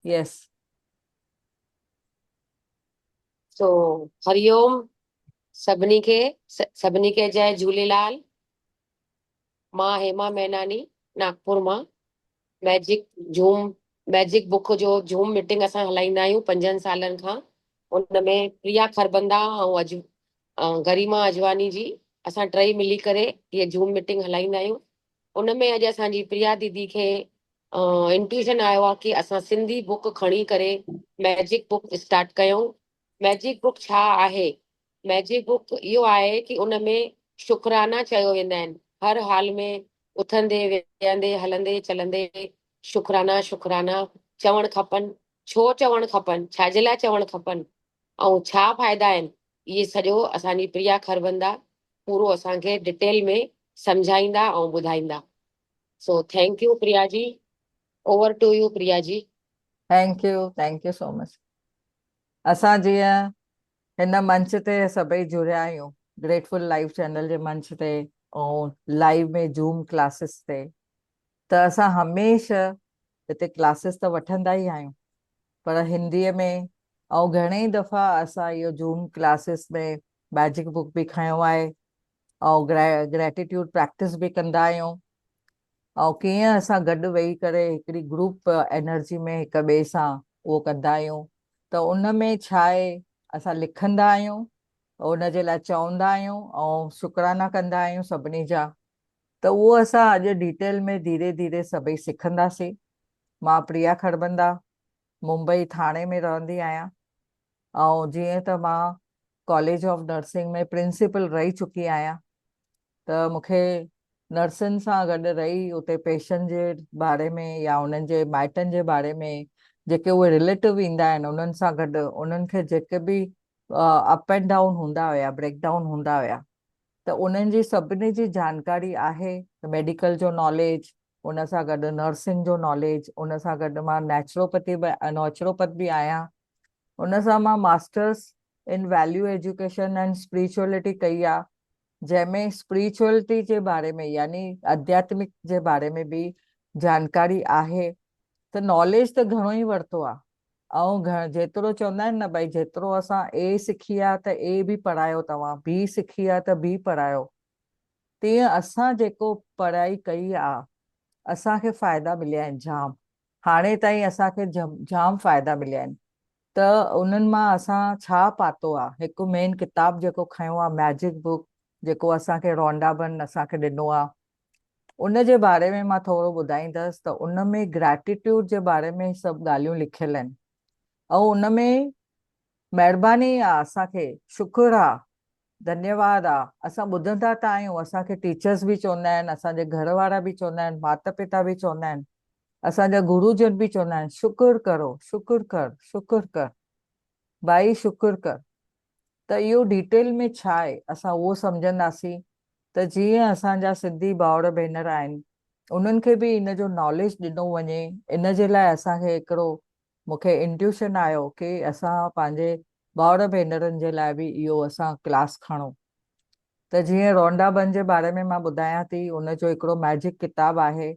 यस। सो हरिओम सभिनी खे। सभिनी खे जय झूलेलाल। मां हेमा मैनानी, नागपुर मां। मैजिक जूम मैजिक बुक जो जूम मीटिंग असां हलाईंदा आहियूं 5 सालनि खां। उनमें प्रिया खरबंदा ऐं गरिमा अजवानी जी, असां टई मिली करे इहे जूम मीटिंग हलाईंदा आहियूं। उनमें अॼु असांजी प्रिया दीदी खे इंट्यूशन आयो आहे कि असां सिंधी बुक खणी करे मैजिक बुक स्टार्ट कयूं। मैजिक बुक छा आहे? मैजिक बुक इहो आहे कि उनमें शुकराना चयो वेंदा आहिनि। हर हाल में उथंदे वेहंदे हलंदे चलंदे शुकराना शुकराना चवणु खपनि। छो चवणु खपनि, छाजे लाइ चवणु खपनि ऐं छा फ़ाइदा आहिनि, इहे सॼो असांजी प्रिया खरबंदा पूरो असांखे डिटेल में सम्झाईंदा ऐं ॿुधाईंदा। So thank you Priya ji. Over to you Priya ji. Thank you so much. असां जीअं हिन मंच ते सभई जुड़िया आहियूं, ग्रेटफुल लाइव चैनल जे मंच ते ऐं लाइव में जूम क्लासिस ते, त असां हमेशह हिते क्लासिस त वठंदा ई आहियूं, पर हिंदीअ में। ऐं घणेई दफ़ा असां इहो जूम क्लासिस में मैजिक बुक बि खयो आहे ऐं ग्रेटिट्यूड प्रैक्टिस बि कंदा आहियूं। ऐं कीअं असां गॾु वेही करे हिकिड़ी ग्रुप एनर्जी में हिक ॿिए सां उहो कंदा आहियूं। त उन में छा आहे, असां लिखंदा आहियूं, उन जे लाइ चवंदा आहियूं ऐं शुकराना कंदा आहियूं सभिनी जा। त उहो असां अॼु डिटेल में धीरे धीरे सभई सिखंदासीं। मां प्रिया खरबंदा, मुंबई थाणे में रहंदी आहियां। ऐं जीअं त मां कॉलेज ऑफ नर्सिंग में प्रिंसिपल रही चुकी आहियां, त मूंखे नर्सनि सां गॾु रही उते पेशेंट जे बारे में या उन्हनि जे माइटनि जे बारे में, जेके उहे रिलेटिव ईंदा आहिनि उन्हनि सां गॾु उन्हनि खे जेके बि अप एंड डाउन हूंदा हुया, ब्रेक डाउन हूंदा हुया, त उन्हनि जी सभिनी जी जानकारी आहे। मेडिकल जो नॉलेज, उन सां गॾु नर्सिंग जो नॉलेज, उन सां गॾु मां नेचुरोपैथ बि आहियां। उन सां मां masters in value education and spirituality कई आहे, जंहिंमें स्पिरिचुअलिटी जे बारे में यानी आध्यात्मिक जे बारे में बि जानकारी आहे। त नॉलेज त घणो ई वरितो आहे। ऐं जेतिरो चवंदा आहिनि न भई, जेतिरो असां ए सिखी आहे त ए बि पढ़ायो, तव्हां बी सिखी आहे त बी पढ़ायो, तीअं असां जेको पढ़ाई कई आहे असांखे फ़ाइदा मिलिया आहिनि जाम। हाणे ताईं असांखे जाम फ़ाइदा मिलिया आहिनि। त उन्हनि मां असां छा पातो आहे, हिकु मेन किताब जेको खयो आहे मैजिक बुक, जेको असांखे रॉन्डाबन असांखे ॾिनो आहे, उन जे बारे में मां थोरो ॿुधाईंदसि। त उन में ग्रैटिट्यूड जे बारे में सभु ॻाल्हियूं लिखियल आहिनि। ऐं उन में महिरबानी आहे, असांखे शुक्र आहे, धन्यवाद आहे। असां ॿुधंदा त आहियूं, असांखे टीचर्स बि चवंदा आहिनि, असांजे घर वारा बि चवंदा आहिनि, माता पिता बि चवंदा आहिनि, असांजा गुरुजन बि चवंदा आहिनि, शुक्र करो, शुक्र कर, शुक्र कर, भाई शुक्र कर। त इहो डिटेल में छा आहे असां उहो सम्झंदासीं। त जीअं असांजा सिंधी भाउर भेनर आहिनि, उन्हनि खे बि इन जो नॉलेज ॾिनो वञे, इन जे लाइ असांखे हिकिड़ो, मूंखे इंट्यूशन आयो कि असां पंहिंजे भाउर भेनरनि जे लाइ बि इहो असां क्लास खणूं। त जीअं रोंडाबन जे बारे में मां ॿुधायां थी, उनजो हिकिड़ो मैजिक किताब आहे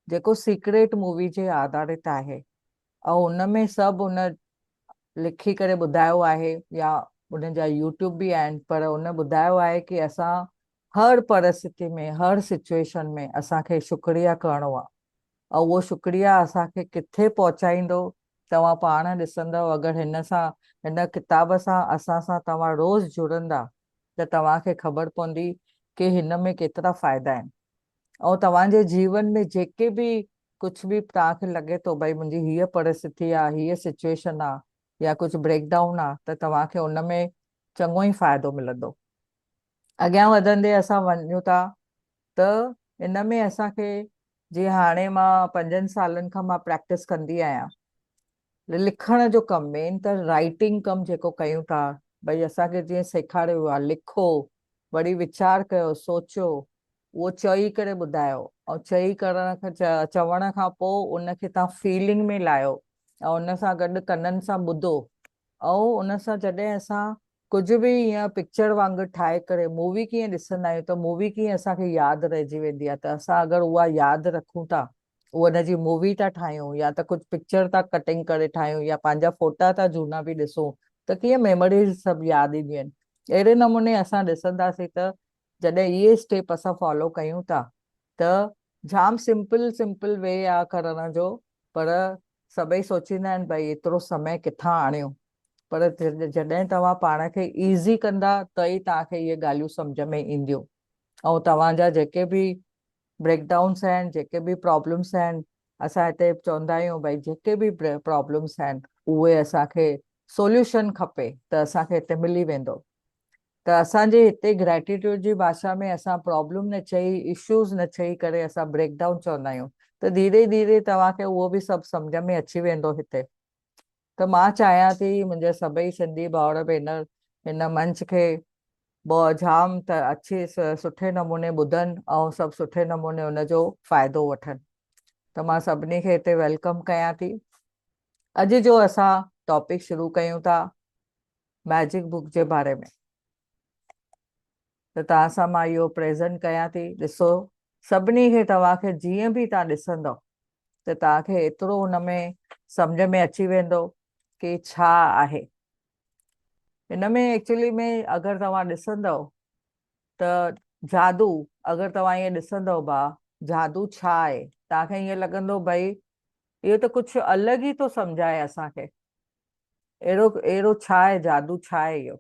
जेको सीक्रेट मूवी जे आधारित आहे। ऐं उनमें सभु उन लिखी करे ॿुधायो आहे, या उन जा यूट्यूब बि आहिनि, पर उन ॿुधायो आहे कि असां हर परिस्थिति में, हर सिचुएशन में असांखे शुक्रिया करिणो आहे। ऐं उहो शुक्रिया असांखे किथे पहुचाईंदो, तव्हां पाण ॾिसंदव। अगरि हिन किताब सां असां सां तव्हां रोज़ जुड़ंदा त तव्हांखे ख़बर पवंदी कि हिन में केतिरा फ़ाइदा आहिनि। ऐं तव्हांजे जीवन में जेके बि कुझु बि तव्हांखे लॻे थो भई मुंहिंजी हीअ परिस्थिति आहे, हीअ सिचुएशन आहे, या कुझु ब्रेक डाउन आहे, त तव्हांखे उन में चङो ई फ़ाइदो मिलंदो। अॻियां वधंदे असां वञूं था त इन में असांखे, जीअं हाणे मां 5 सालनि खां मां प्रैक्टिस कंदी आहियां लिखण जो कमु, मेन त राइटिंग कमु जेको कयूं था। भई असांखे जीअं सेखारियो आहे, लिखो, वरी वीचार कयो, सोचियो, उहो चई करे ॿुधायो, ऐं चई करण खां चवण खां पोइ उनखे तव्हां फीलिंग में लायो, ऐं उन सां गॾु कननि सां ॿुधो। ऐं उन सां जॾहिं असां कुझु बि ईअं पिक्चर वांगुरु ठाहे करे मूवी कीअं ॾिसंदा आहियूं, त मूवी कीअं असांखे यादि रहिजी वेंदी आहे। त असां अगरि उहा यादि रखूं था उहो हुनजी मूवी था ठाहियूं या त कुझु पिक्चर था कटिंग करे ठाहियूं या पंहिंजा फोटा था झूना बि ॾिसूं त कीअं मेमोरीज सभु यादि ईंदियूं आहिनि। अहिड़े नमूने असां ॾिसंदासीं त जॾहिं इहे स्टेप असां फॉलो कयूं था त जाम सिंपल सिंपल वे आहे करण जो, पर सभई सोचींदा आहिनि भई एतिरो समय किथां आणियूं, पर जॾहिं तव्हां पाण खे ईज़ी कंदा त ई तव्हांखे इहे ॻाल्हियूं सम्झ में ईंदियूं। ऐं तव्हांजा जेके बि ब्रेकडाउन्स आहिनि, जेके बि प्रॉब्लम्स आहिनि, असां हिते चवंदा आहियूं भई जेके बि प्रॉब्लम्स आहिनि उहे असांखे सोल्यूशन खपे त असांखे हिते मिली वेंदो। त असांजे हिते ग्रेटिट्यूड जी भाषा में असां प्रॉब्लम न चई, इश्यूज़ न चई करे असां ब्रेकडाउन चवंदा आहियूं। त धीरे धीरे तव्हांखे उहो बि सभु सम्झ में अची वेंदो हिते। त मां चाहियां थी मुंहिंजे सभई सिंधी भाउर भेनर हिन मंच खे जाम त अच्छे सुठे नमूने ॿुधनि ऐं सभु सुठे नमूने हुनजो फ़ाइदो वठनि। त मां सभिनी खे हिते वेलकम कयां थी। अॼु जो असां टॉपिक शुरू कयूं था मैजिक बुक जे बारे में। त तव्हां सां मां इहो प्रेज़ेंट कयां थी। ॾिसो, सभिनी खे तव्हांखे जीअं बि तव्हां ॾिसंदव त तव्हांखे एतिरो हुन में सम्झ में अची वेंदो कि छा आहे हिन में। एक्चुअली में अगरि तव्हां ॾिसंदव त जादू, अगरि तव्हां ईअं ॾिसंदव भाउ, जादू छा आहे, तव्हांखे ईअं लॻंदो भई इहो त कुझु अलॻि ई थो सम्झाए असांखे, अहिड़ो अहिड़ो छा आहे, जादू छा आहे इहो।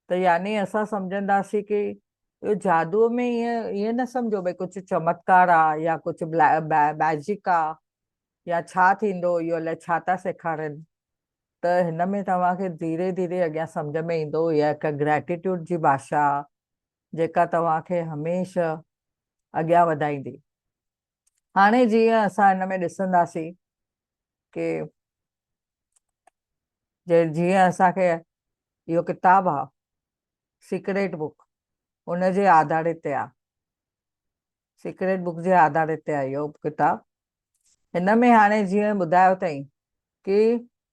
त यानी असां सम्झंदासीं कि इहो जादूअ में ईअं ईअं न सम्झो भई कुझु चमत्कार आहे या कुझु मैजिक आहे या छा थींदो, इहो अलाए छा था सेखारनि। त हिन में तव्हांखे धीरे धीरे अॻियां सम्झ में ईंदो, इहा हिकु ग्रेटिट्यूड जी भाषा जेका तव्हांखे हमेशह अॻियां वधाईंदी। हाणे जीअं असां हिन में ॾिसंदासीं कि जीअं असांखे इहो किताबु आहे सीक्रेट बुक, उनजे आधारित ते आहे, सीक्रेट बुक जे आधारित ते आहे इहो किताबु। हिन में हाणे जीअं ॿुधायो अथई कि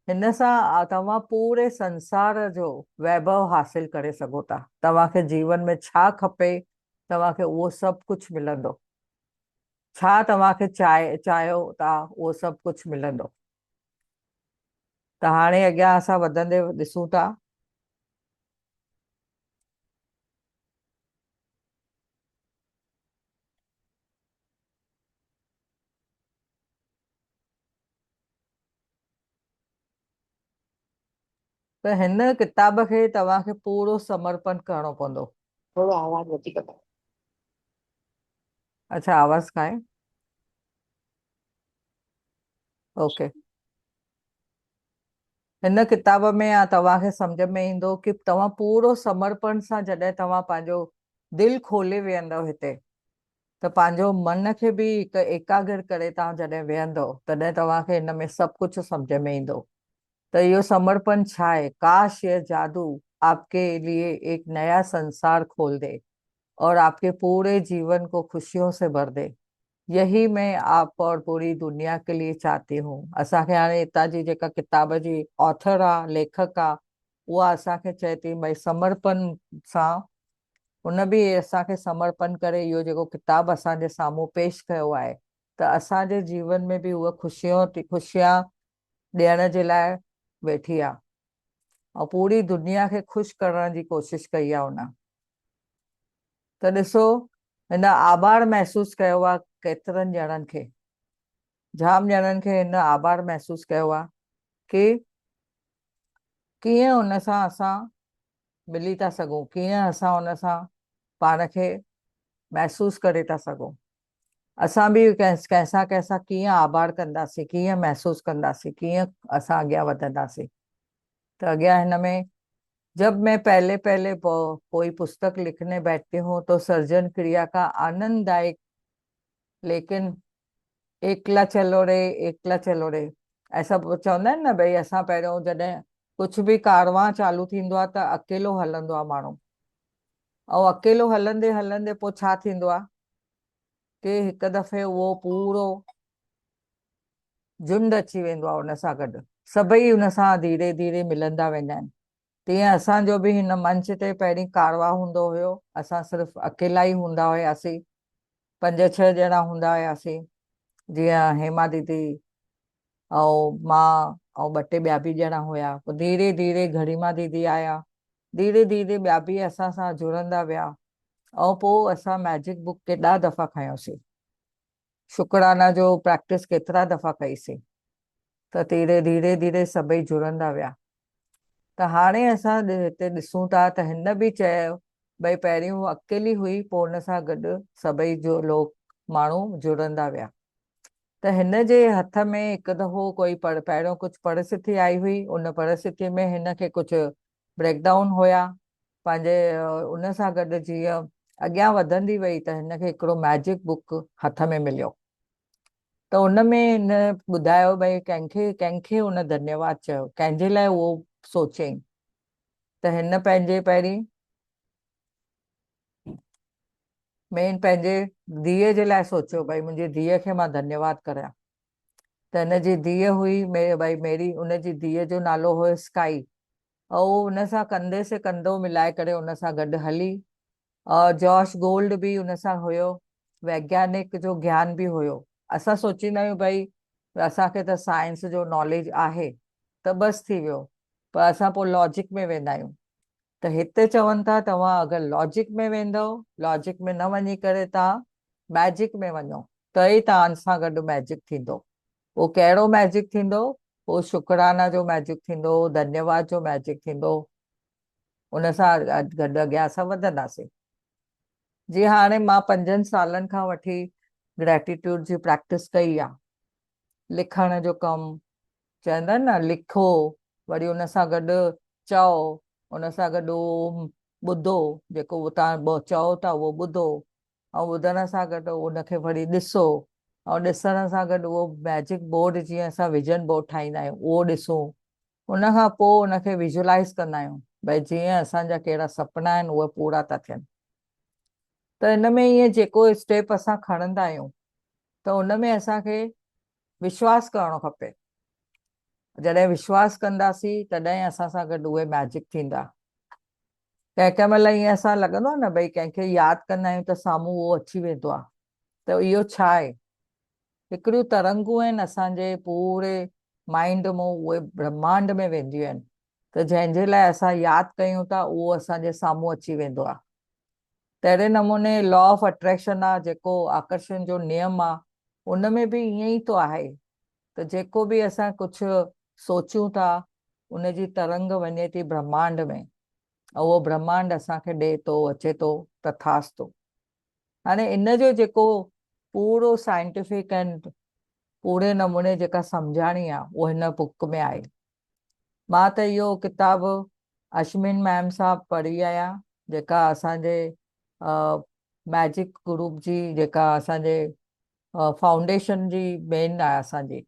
हिन सां तव्हां पूरे संसार जो वैभव हासिल करे सघो था। तव्हांखे जीवन में छा खपे तव्हांखे उहो सभु कुझु मिलंदो, छा तव्हांखे चाहियो था उहो सभु कुझु मिलंदो। त हाणे अॻियां असां वधंदे ॾिसूं था। त हिन किताब खे तव्हांखे पूरो समर्पण करणो पवंदो। थोरो आवाज़ वधीक कयो। अच्छा, आवाज़ का आहे? ओके। हिन किताब में तव्हांखे सम्झ में ईंदो कि तव्हां पूरो समर्पण सां जॾहिं तव्हां पंहिंजो दिलि खोले वेहंदव हिते, त पंहिंजो मन खे बि हिकु एकाग्र करे तव्हां जॾहिं वेहंदव तॾहिं तव्हांखे हिन में सभु कुझु सम्झ में ईंदो। त इहो समर्पण छा आहे? काश ये जादू आपके लिए एक नया संसार खोल दे और आपके पूरे जीवन को खुशियों से भर दे, यही मैं आप और पूरी दुनिया के लिए चाहती हूँ। असांखे हाणे हितां जी जेका किताब जी ऑथर आहे, लेखक आहे, उहा असांखे चए थी भई समर्पण सां, उन बि असांखे समर्पण करे इहो जेको किताबु असांजे साम्हूं पेश कयो आहे त असांजे जीवन में बि उहा खुशियां ॾियण जे लाइ वेठी आहे ऐं पूरी दुनिया खे ख़ुशि करण जी कोशिशि कई आहे हुन। त ॾिसो, हिन आभार महसूसु कयो आहे केतिरनि ॼणनि खे, जाम ॼणनि खे हिन आभार महसूसु कयो आहे कि कीअं हुन सां असां मिली था सघूं, कीअं असां हुन सां पाण खे महसूसु करे था सघूं। असां बि कंहिंसां कंहिंसां कीअं आभार कंदासीं, कीअं महसूसु कंदासीं, कीअं असां अॻियां वधंदासीं। तो अॻियां हिन में, जब मैं पहले पहले कोई पुस्तक लिखने बैठती हूँ तो सर्जन क्रिया का आनंददायक लेकिन एकला चलो रे ऐसा चवंदा आहिनि न भई असां पहिरियों जॾहिं कुझु बि कारवां चालू थींदो आहे त अकेलो हलंदो आहे माण्हू, ऐं अकेलो हलंदे हलंदे पोइ छा थींदो आहे कि हिकु दफ़े उहो पूरो झुंड अची वेंदो आहे हुन सां गॾु, सभई हुन सां धीरे धीरे मिलंदा वेंदा आहिनि। तीअं असांजो बि हिन मंच ते पहिरीं कारवा हूंदो हुयो, असां सिर्फ़ु अकेला ई हूंदा हुयासीं, 5-6 ॼणा हूंदा हुयासीं। जीअं हेमा दीदी ऐं मां ऐं ॿ टे ॿिया बि ॼणा हुया, पोइ धीरे धीरे गरिमा दीदी आया, धीरे धीरे ॿिया बि असां सां जुड़ंदा विया। ऐं पोइ असां मैजिक बुक केॾा दफ़ा खयोंसीं, शुकराना जो प्रैक्टिस केतिरा दफ़ा कईसीं। त धीरे धीरे धीरे सभई जुड़ंदा विया। त हाणे असां हिते ॾिसूं था त हिन बि चयो भई पहिरियों हू अकेली हुई, पोइ हुन सां गॾु सभई जो लोग माण्हू जुड़ंदा विया। त हिन जे हथ में हिकु दफ़ो कोई पहिरियों कुझु परिस्थिती आई हुई, उन परिस्थिती में हिन खे कुझु ब्रेकडाउन हुया पंहिंजे उन सां गॾु जीअं अॻियां वधंदी वई त हिन खे हिकिड़ो मैजिक बुक हथ में मिलियो। त उन में हिन ॿुधायो भई कंहिंखे कंहिंखे हुन धन्यवाद चयो, कंहिंजे लाइ उहो सोचईं। त हिन पंहिंजे पहिरीं मेन पंहिंजे धीअ जे लाइ सोचियो, भई मुंहिंजी धीअ खे मां धन्यवाद करियां। त हिन जी धीअ हुई भई मेरी, उनजी धीअ जो नालो हुयो स्काई, ऐं उन सां कंधे से कंधो मिलाए करे उन सां गॾु हली। और जॉश गोल्ड बि उन सां हुयो, वैज्ञानिक जो ज्ञान बि हुयो। असां सोचींदा आहियूं भई असांखे त साइंस जो नॉलेज आहे त बसि थी वियो, पर असां पोइ लॉजिक में वेंदा आहियूं। त हिते चवनि था तव्हां अगरि लॉजिक में वेंदव, लॉजिक में न वञी करे तव्हां मैजिक में वञो, त ई तव्हां सां गॾु मैजिक थींदो। उहो कहिड़ो मैजिक थींदो? उहो शुकराना जो मैजिक थींदो, धन्यवाद जो मैजिक थींदो। उन सां गॾु अॻियां असां वधंदासीं। जी हाणे मां 5 सालनि खां वठी ग्रेटिट्यूड जी प्रैक्टिस कई आहे। लिखण जो कमु, चवंदा आहिनि न लिखो, वरी उन सां गॾु चओ, उन सां गॾु ॿुधो, जेको तव्हां चओ था उहो ॿुधो, ऐं ॿुधण सां गॾु उनखे वरी ॾिसो, ऐं ॾिसण सां गॾु उहो मैजिक बोर्ड जीअं असां विजन बोर्ड ठाहींदा आहियूं उहो ॾिसूं। उन खां पोइ उनखे विजुलाइज़ कंदा आहियूं, भई जीअं असांजा कहिड़ा सपना आहिनि उहे पूरा था थियनि। त हिन में ईअं जेको स्टेप असां खणंदा आहियूं त उन में असांखे विश्वास करणो खपे। जॾहिं विश्वास कंदासीं तॾहिं असां सां गॾु उहे मैजिक थींदा। कंहिं कंहिं महिल ईअं असां लॻंदो आहे न भई कंहिंखे यादि कंदा आहियूं त साम्हूं उहो अची वेंदो आहे, त इहो छा आहे? हिकिड़ियूं तरंगूं आहिनि असांजे पूरे माइंड मां, उहे ब्रह्मांड में वेंदियूं आहिनि, त जंहिंजे लाइ असां यादि कयूं था उहो असांजे साम्हूं अची वेंदो आहे। तहिड़े नमूने लॉ ऑफ अट्रैक्शन आहे, जेको आकर्षण जो नियम आहे, उन में बि ईअं ई तो आहे। त जेको बि असां कुझु सोचियूं था उनजी तरंग वञे थी ब्रह्मांड में, ऐं उहो ब्रह्मांड असांखे ॾे थो, अचे थो, तथास्तु। हाणे इन जो जेको पूरो साइंटिफिक एंड पूरे नमूने जेका सम्झाणी आहे उहो हिन बुक में आहे। मां त इहो किताबु अश्विन मैम सां पढ़ी आहियां, जेका असांजे मैजिक ग्रुप जी, जेका असांजे फाउंडेशन जी मेन आहे असांजी,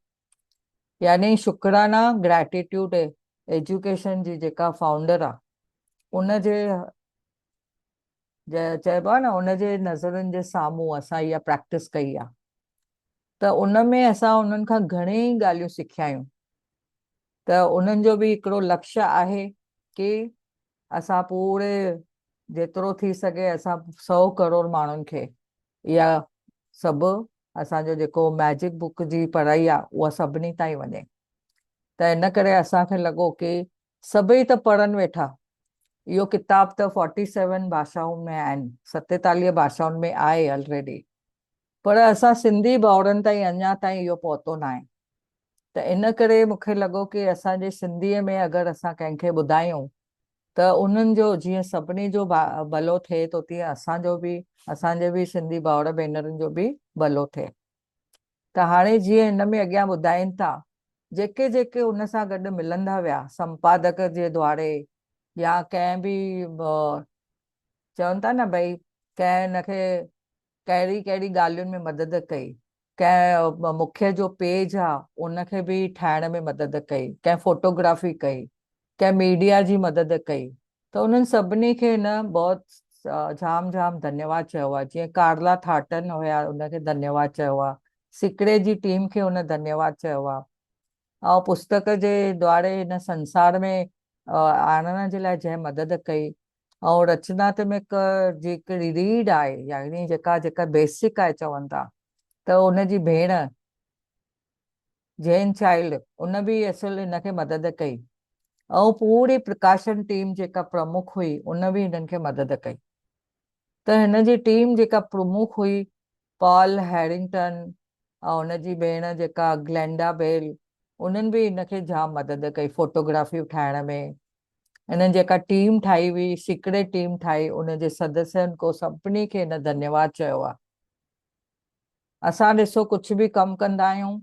यानी शुकराना ग्रेटिट्यूड एजुकेशन जी जेका फाउंडर आहे, उनजे चइबो आहे न उनजे नज़रनि जे साम्हूं असां इहा प्रैक्टिस कई आहे। त उन में असां उन्हनि खां घणेई ॻाल्हियूं सिखिया आहियूं। त उन्हनि जो बि हिकिड़ो लक्ष्य आहे कि असां पूरे जेतिरो थी सघे असां 100 करोड़ माण्हुनि खे इहा सभु असांजो जेको मैजिक बुक जी पढ़ाई आहे उहा सभिनी ताईं वञे। त इन करे असांखे लॻो कि सभई त पढ़नि वेठा, इहो किताब त 47 भाषाउनि में आहिनि, 47 भाषाउनि में आहे ऑलरेडी, पर असां सिंधी भाउरनि ताईं अञा ताईं इहो पहुतो न आहे। त इन करे मूंखे लॻो कि असांजे सिंधीअ में अगरि असां कंहिंखे ॿुधायूं त उन्हनि जो जीअं सभिनी जो भलो थिए थो, तीअं असांजे बि सिंधी भाउर भेनरुनि जो बि भलो थिए। त हाणे जीअं हिन में अॻियां ॿुधाइनि था, जेके जेके उन सां गॾु मिलंदा विया संपादक जे द्वारे, या कंहिं बि चवनि था न भई कंहिं हिनखे कहिड़ी कहिड़ी ॻाल्हियुनि में मदद कई, कंहिं मुख्य जो पेज आहे उनखे बि ठाहिण में मदद कई, कंहिं फोटोग्राफी कई, कंहिं मीडिया जी मदद कई, त उन्हनि सभिनी खे न बहुत जाम जाम धन्यवाद चयो आहे। जीअं कार्ला थाटन हुया, उनखे धन्यवाद चयो आहे, सिकिड़े जी टीम खे उन धन्यवाद चयो आहे, ऐं पुस्तक जे द्वारे हिन संसार में आणण जे लाइ जंहिं मदद कई, ऐं रचनात्मक जेकड़ी रीड आहे, यानी जेका जेका बेसिक आहे चवनि था, त उनजी भेण जैन चाइल्ड, उन बि असुल हिनखे मदद कई। ऐं पूरी प्रकाशन टीम जेका प्रमुख हुई उन बि हिननि खे मदद कई। त हिन जी टीम जेका प्रमुख हुई, पॉल हैरिंगटन ऐं हुनजी भेण जेका ग्लेंडा बेल, उन्हनि बि हिनखे जाम मदद कई फोटोग्राफियूं ठाहिण में। हिननि जेका टीम ठाही हुई, सीक्रेट टीम ठाही, उनजे सदस्यनि को सभिनी खे हिन धन्यवाद चयो आहे। असां ॾिसो कुझु बि कमु कंदा आहियूं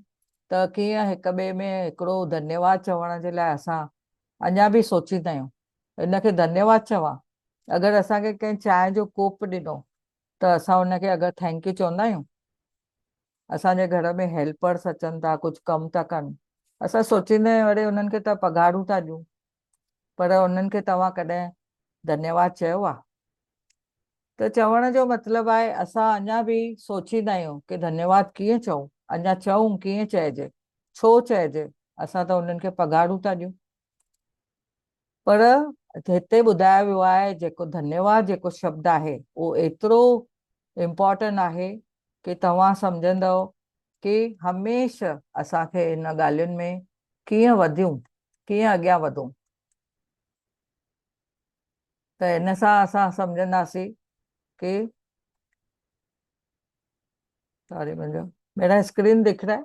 त कीअं हिक ॿिए में हिकिड़ो धन्यवाद चवण जे लाइ असां अञा बि सोचींदा आहियूं हिनखे धन्यवाद चवां। अगरि असांखे कंहिं चांहि जो कोप ॾिनो त असां हुनखे अगरि थैंक यू चवंदा आहियूं। असांजे घर में हेल्पर्स अचनि था, कुझु कमु था कनि, असां सोचींदा आहियूं अरे उन्हनि खे त पघारूं था ॾियूं, पर उन्हनि खे तव्हां कॾहिं धन्यवाद चयो आहे? त चवण जो मतिलबु आहे असां अञा बि सोचींदा आहियूं की धन्यवाद कीअं चऊं, अञा चऊं कीअं चइजे, छो चइजे, असां त उन्हनि खे पघारूं था ॾियूं। पर हिते ॿुधायो वियो आहे जेको धन्यवाद जेको शब्द आहे उहो एतिरो इम्पोर्टेंट आहे कि तव्हां सम्झंदव कि हमेशह असांखे इन ॻाल्हियुनि में कीअं वधियूं, कीअं अॻियां वधूं। त इन सां असां सम्झंदासीं कि सॉरी मुंहिंजो मेरा स्क्रीन दिख रहा है।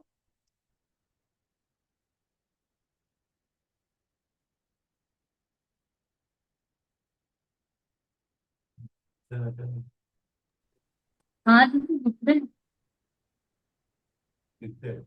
हाँ दीदी दिख रहे हैं।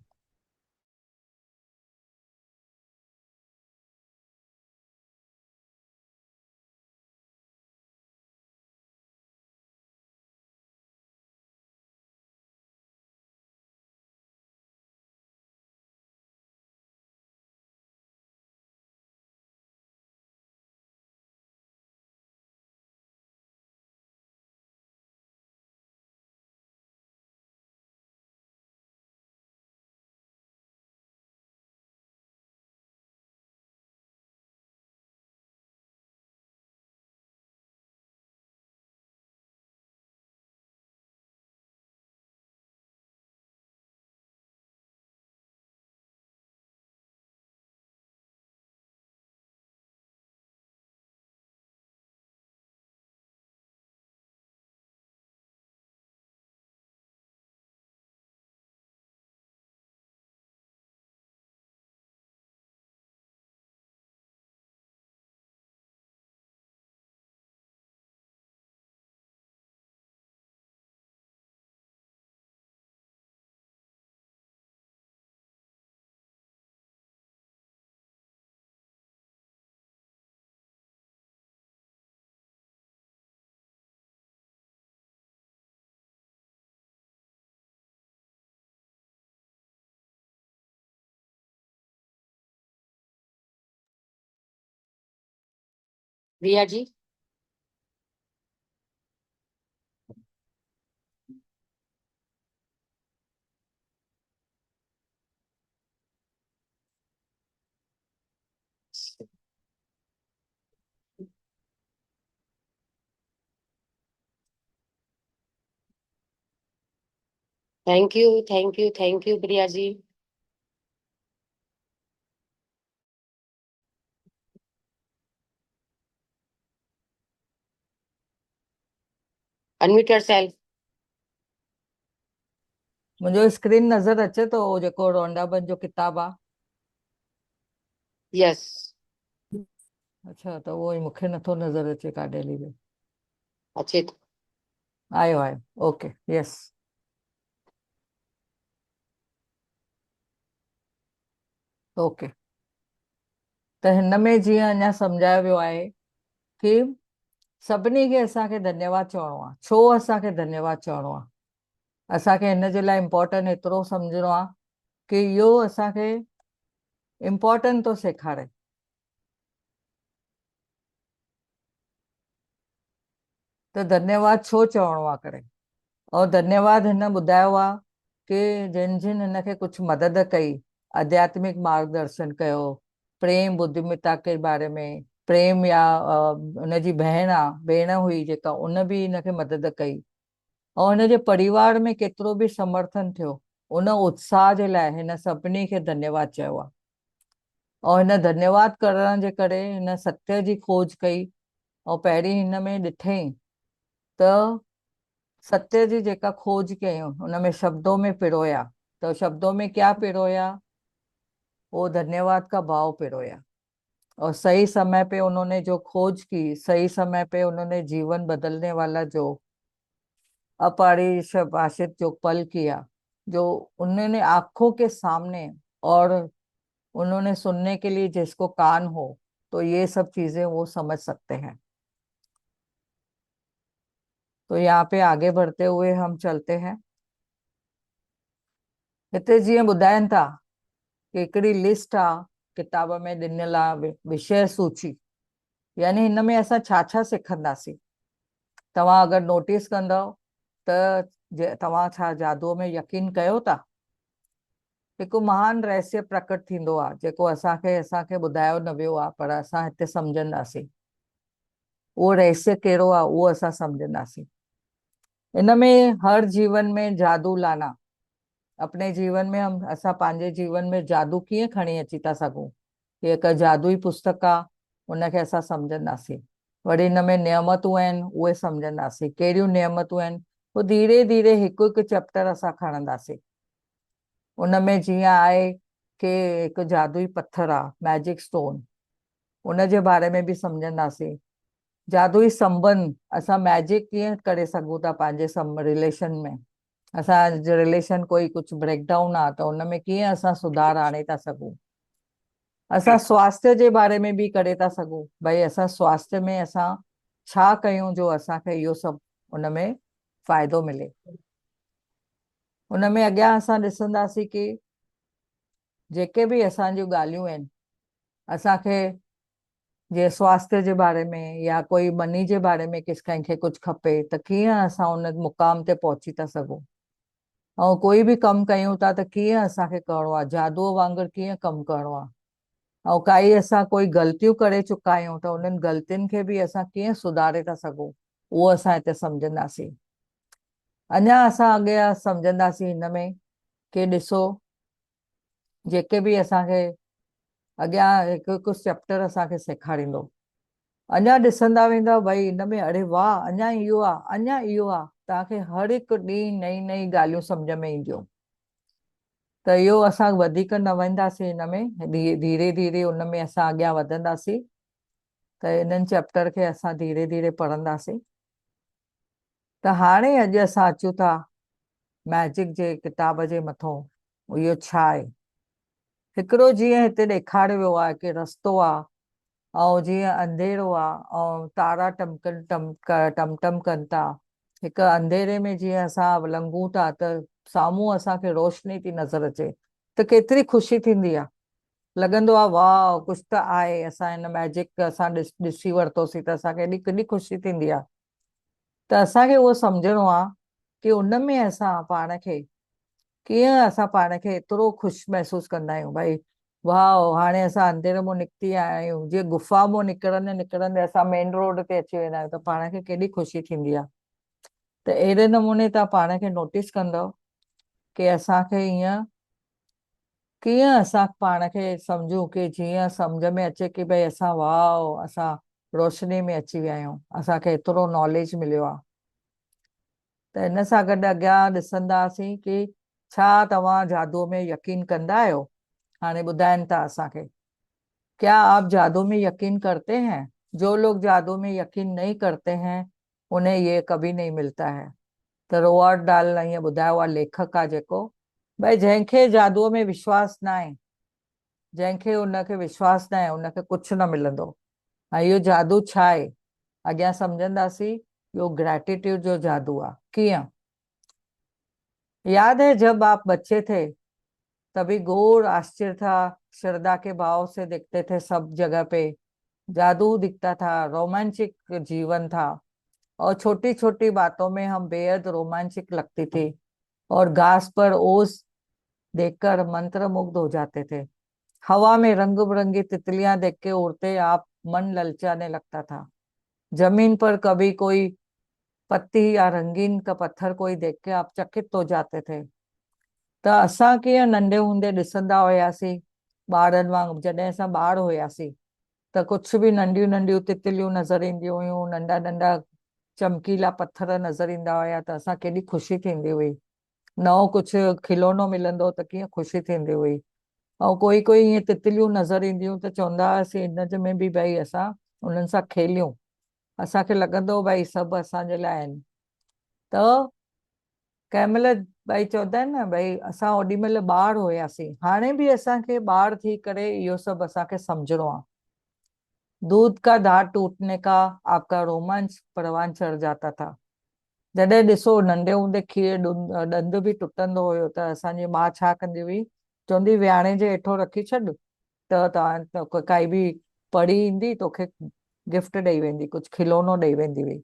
Riya ji. Thank you, thank you, thank you Priya ji. Unmute yourself. मुंहिंजो स्क्रीन नज़र अचे थो जेको रोंडाबन जो किताब आहे? यस। अच्छा, त उहो ई मूंखे नथो नज़र अचे काॾे हली वियो। अचे थो। आयो आयो, ओके, यस। ओके। त हिन में जीअं अञा सम्झायो वियो आहे कि सभिनी खे असांखे धन्यवाद चवणो आहे। छो असांखे धन्यवाद चवणो आहे? असांखे हिन जे लाइ इम्पोर्टेंट एतिरो सम्झणो आहे कि इहो असांखे इम्पोर्टेंट थो सेखारे। त धन्यवाद छो चवणो आहे करे? और धन्यवाद हिन ॿुधायो आहे कि जिन जिन हिनखे कुझु मदद कई, आध्यात्मिक मार्गदर्शन कयो, प्रेम बुद्धिमता के बारे में, प्रेम या हुनजी भेण हुई जेका, उन बि हिनखे मदद कई। और हुनजे परिवार में केतिरो बि समर्थन थियो उन उत्साह जे लाइ हिन सभिनी खे धन्यवाद चयो आहे। और हिन धन्यवाद करण जे करे हिन सत्य जी खोज कई और पहिरीं हिन में ॾिठईं त सत्य जी जेका खोज कयूं हुन में शब्दों में पिरोया, तो शब्दों में क्या पिरोया, वो धन्यवाद का भाव पिरोया। और सही समय पे उन्होंने जो खोज की, सही समय पे उन्होंने जीवन बदलने वाला जो अपरिभाषित जो पल किया, जो उन्होंने आंखों के सामने, और उन्होंने सुनने के लिए जिसको कान हो तो ये सब चीजें वो समझ सकते हैं। तो यहाँ पे आगे बढ़ते हुए हम चलते हैं। हिते जीअं ॿुधाइनि था कि हिकिड़ी लिस्ट आहे किताब में ॾिनल आहे, विषय सूची, यानी हिन में असां छा छा सिखंदासीं। तव्हां अगरि नोटिस कंदव त तव्हां छा जादूअ में यकीन कयो था? हिकु महान रहस्य प्रकट थींदो आहे जेको असांखे ॿुधायो न वियो आहे, पर असां हिते सम्झंदासीं। उहो रहस्य कहिड़ो आहे उहो असां सम्झंदासीं। इन में हर जीवन में जादू लाना, अपने जीवन में हम असां पंहिंजे जीवन में जादू कीअं खणी अची था सघूं, हीअ हिकु जादुई पुस्तक आहे, उनखे असां सम्झंदासीं। वरी हिन में नियमतूं आहिनि उहे सम्झंदासीं, कहिड़ियूं नियमतूं आहिनि, पोइ धीरे धीरे हिकु हिकु चैप्टर असां खणंदासीं। उन में जीअं आहे कि हिकु जादुई पत्थर आहे, मैजिक स्टोन, उन जे बारे में बि सम्झंदासीं। जादुई संबंध, असां मैजिक कीअं करे सघूं था पंहिंजे रिलेशन में, असांजो रिलेशन कोई कुझु ब्रेकडाउन आहे त उन में कीअं असां सुधार आणे था सघूं। असां स्वास्थ्य जे बारे में बि करे था सघूं, भई असां स्वास्थ्य में असां छा कयूं जो असांखे इहो सभु उन में फ़ाइदो मिले। उन में अॻियां असां ॾिसंदासीं कि जेके बि असांजियूं ॻाल्हियूं आहिनि, असांखे जे स्वास्थ्य जे बारे में या कोई मनी जे बारे में कंहिंखे कुझु खपे त कीअं असां उन मुक़ाम ते पहुची था सघूं। ऐं कोई बि कमु कयूं था त कीअं असांखे करिणो आहे, जादूअ वांगुरु कीअं कमु करिणो आहे। ऐं काई असां कोई ग़लतियूं करे चुका आहियूं त उन्हनि ग़लतियुनि खे बि असां कीअं सुधारे था सघूं, उहो असां हिते सम्झंदासीं। अञा असां अॻियां सम्झंदासीं हिन में कि ॾिसो जेके बि असांखे अॻियां हिकु हिकु चैप्टर असांखे सेखारींदो, अञा ॾिसंदा वेंदा भई हिन में अरे वाह अञा इहो आहे, अञा इहो आहे, तव्हांखे हर हिकु ॾींहुं नई नई ॻाल्हियूं सम्झ में ईंदियूं। त इहो असां वधीक न वेंदासीं हिन में, धीरे धीरे उन में असां अॻियां वधंदासीं। त इन्हनि चैप्टर खे असां धीरे धीरे पढ़ंदासीं। त हाणे अॼु असां अचूं था मैजिक जे किताब जे मथां, इहो छा आहे। हिकिड़ो जीअं हिते ॾेखारियो वियो आहे कि रस्तो आहे, ऐं जीअं अंधेरो आहे ऐं तारा टमकनि टम टम कनि था, हिकु अंधेरे में जीअं असां लंघूं था त साम्हूं असांखे रोशनी थी नज़र अचे त केतिरी ख़ुशी थींदी आहे। लॻंदो आहे वाह कुझु त आहे, असां हिन मैजिक असां ॾिसी वरितोसीं त असांखे केॾी ख़ुशी थींदी आहे। त असांखे उहो सम्झणो आहे कि उन में असां पाण खे कीअं असां पाण खे एतिरो ख़ुशि महसूसु कंदा आहियूं, भई वाह हाणे असां अंधेरे मां निकिती आया आहियूं, जीअं गुफ़ा मां निकिरंदे निकिरंदे असां मेन रोड ते अची वेंदा आहियूं त पाण खे केॾी ख़ुशी थींदी आहे। त अहिड़े नमूने तव्हां पाण खे नोटिस कंदव कि असांखे ईअं कीअं असां पाण खे सम्झूं कि जीअं सम्झ में अचे कि भई असां वाह असां रोशनी में अची विया आहियूं, असांखे एतिरो नॉलेज मिलियो आहे। त हिन सां गॾु अॻियां ॾिसंदासीं कि छा तव्हां जादूअ में यकीन कंदा आहियो। हाणे ॿुधाइनि था असांखे, क्या आप जादू में यकीन करते हैं? जो लोग जादू में यकीन नहीं करते हैं उन्हें ये कभी नहीं मिलता है। त रोवार्ड डाल ईअं ॿुधायो आहे लेखक आहे जेको, भई जंहिंखे जादूअ में विश्वास न आहे, जंहिंखे उनखे विश्वास न आहे उनखे कुझु न मिलंदो। ऐं इहो जादू छा आहे अॻियां सम्झंदासीं। इहो ग्रेटिट्यूड जो जादू आहे। कीअं? याद है जब आप बच्चे थे तभी घोर आश्चर्य था, श्रद्धा के भाव से देखते थे, सब जगह पे जादू दिखता था, रोमांचिक जीवन था और छोटी छोटी बातों में हम बेहद रोमांचिक लगती थी और घास पर ओस देखकर मंत्र मुग्ध हो जाते थे। हवा में रंग बिरंगी तितलियां देख के उड़ते आप मन ललचाने लगता था। जमीन पर कभी कोई पत्ती या रंगीन का पत्थर कोई देख के आप चकित हो जाते थे। त असां कीअं नंढे हूंदे ॾिसंदा हुयासीं ॿारनि वांगुरु, जॾहिं असां ॿार हुयासीं त कुझु बि नंढियूं नंढियूं तितलियूं नज़र ईंदियूं हुयूं, नंढा नंढा चमकीला पत्थर नज़र ईंदा हुया त असां केॾी ख़ुशी थींदी हुई। नओं कुझु खिलौनो मिलंदो त कीअं ख़ुशी थींदी हुई। ऐं कोई कोई ईअं तितलियूं नज़र ईंदियूं त चवंदा हुआसीं इन में बि भई असां उन्हनि सां खेलियूं। असांखे लॻंदो हो भई सभु असांजे लाइ आहिनि। त कंहिं महिल भई चवंदा आहिनि न भई असां ओॾी महिल ॿार हुयासीं, हाणे बि असांखे ॿार थी करे इहो सभु असांखे सम्झणो आहे। दूध का धार टूटने का आपका रोमांच परवान चढ़ जाता था। जॾहिं ॾिसो नंढे हूंदे खीर ॾंद बि टुटंदो हुयो त असांजी माउ छा कंदी हुई, चवंदी विहाणे जे हेठो रखी छॾ त तव्हां काई बि परी ईंदी तोखे गिफ्ट ॾेई वेंदी, कुझु खिलौनो ॾेई वेंदी हुई।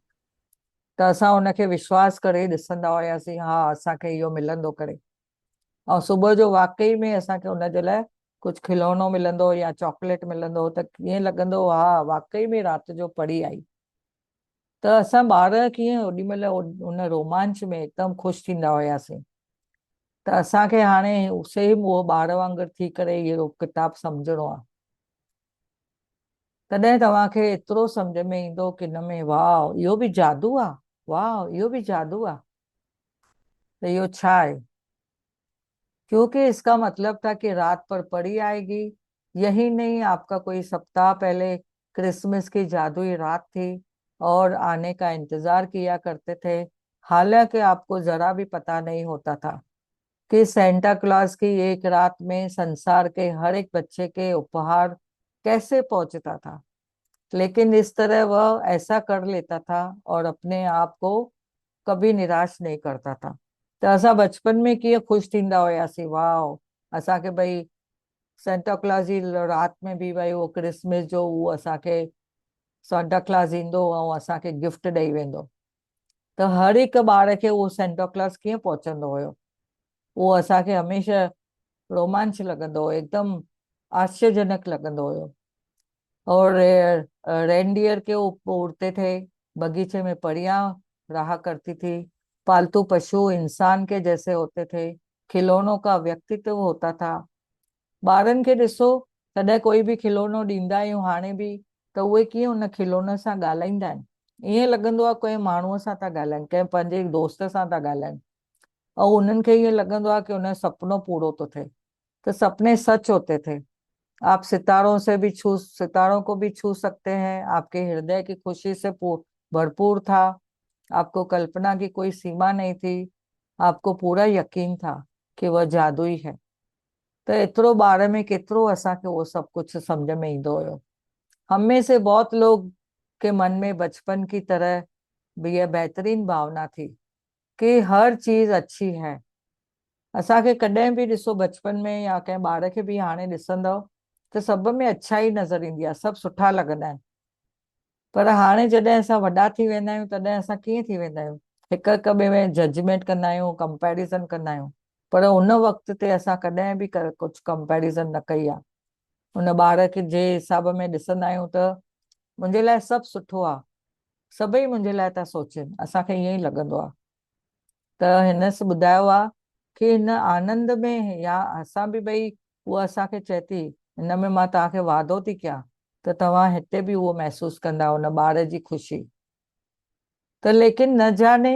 त असां हुनखे विश्वास करे ॾिसंदा हुयासीं, हा असांखे इहो मिलंदो करे। ऐं सुबुह जो वाकई में असांखे हुनजे लाइ कुझु खिलौनो मिलंदो या चॉकलेट मिलंदो त कीअं लॻंदो हा वाकई में राति जो परी आई। त असां ॿार कीअं ओॾी महिल उन रोमांच में हिकदमि ख़ुशि थींदा हुयासीं। त असांखे हाणे सेम उहो ॿार वांगुरु थी करे इहो किताबु सम्झणो आहे। तॾहिं तव्हांखे एतिरो सम्झ में ईंदो कि हिन में वाह इहो बि जादू आहे, वाह इहो बि जादू आहे, त इहो छा आहे। क्योंकि इसका मतलब था कि रात पर परी आएगी। यही नहीं, आपका कोई सप्ताह पहले क्रिसमस की जादुई रात थी और आने का इंतजार किया करते थे। हालांकि आपको जरा भी पता नहीं होता था कि सेंटा क्लॉज की एक रात में संसार के हर एक बच्चे के उपहार कैसे पहुंचता था, लेकिन इस तरह वह ऐसा कर लेता था और अपने आप को कभी निराश नहीं करता था। त असां बचपन में कीअं ख़ुशि थींदा हुयासीं, वाह असांखे भई सेंटा क्लॉज जी रात में बि भई उहो क्रिसमस जो उहो असांखे सेंटा क्लॉज ईंदो ऐं असांखे गिफ्ट ॾेई वेंदो। त हर हिकु ॿार खे उहो सेंटा क्लॉज कीअं पहुचंदो हुयो, उहो असांखे हमेशह रोमांच लॻंदो हुयो, एकदमि आश्चर्यजनक लॻंदो हुयो। और रेनडियर के ऊपर उड़ते थे, बगीचे में परियां रहा करती थी, पालतू पशु इंसान के जैसे होते थे, खिलौनों का व्यक्तित्व होता था। ॿारनि खे ॾिसो कॾहिं कोई बि खिलौनो ॾींदा आहियूं हाणे बि त उहे कीअं उन खिलौने सां ॻाल्हाईंदा आहिनि, ईअं लॻंदो आहे कंहिं माण्हूअ सां था ॻाल्हाइनि, कंहिं पंहिंजे दोस्त सां था ॻाल्हाइनि। ऐं उन्हनि खे ईअं लॻंदो आहे कि उन जो सपनो पूरो थो थिए। तो सपने सच होते थे। आप सितारों को भी छू सकते हैं। आपके हृदय की खुशी से भरपूर था। आपको कल्पना की कोई सीमा नहीं थी। आपको पूरा यकीन था कि वह जादुई है। तो एतिरो ॿार में केतिरो असांखे उहो सभु कुझु सम्झ में ईंदो हुयो। हम में से बहुत लोग के मन में बचपन की तरह भी यह बेहतरीन भावना थी कि हर चीज अच्छी है। असांखे कॾहिं बि ॾिसो बचपन में या कंहिं ॿार खे बि हाणे ॾिसंदव त सभ में अच्छाई नज़र ईंदी आहे, सभु सुठा लॻंदा आहिनि। पर हाणे जॾहिं असां वॾा थी वेंदा आहियूं तॾहिं असां कीअं थी वेंदा आहियूं, हिक हिक ॿिए में जजमेंट कंदा आहियूं, कंपैरिज़न कंदा आहियूं। पर उन वक़्त ते असां कॾहिं बि कुझु कंपैरिज़न न कई आहे। उन ॿार खे जे हिसाब में ॾिसंदा आहियूं त मुंहिंजे लाइ सभु सुठो आहे, सभई मुंहिंजे लाइ था सोचनि, असांखे ईअं ई लॻंदो आहे। त हिन ॿुधायो आहे कि हिन आनंद में या असां बि भई उहा असांखे चए थी हिन में मां तव्हांखे वादो थी कयां त तव्हां हिते बि उहो महसूस कंदा उन ॿार जी खुशी। तो लेकिन न जाने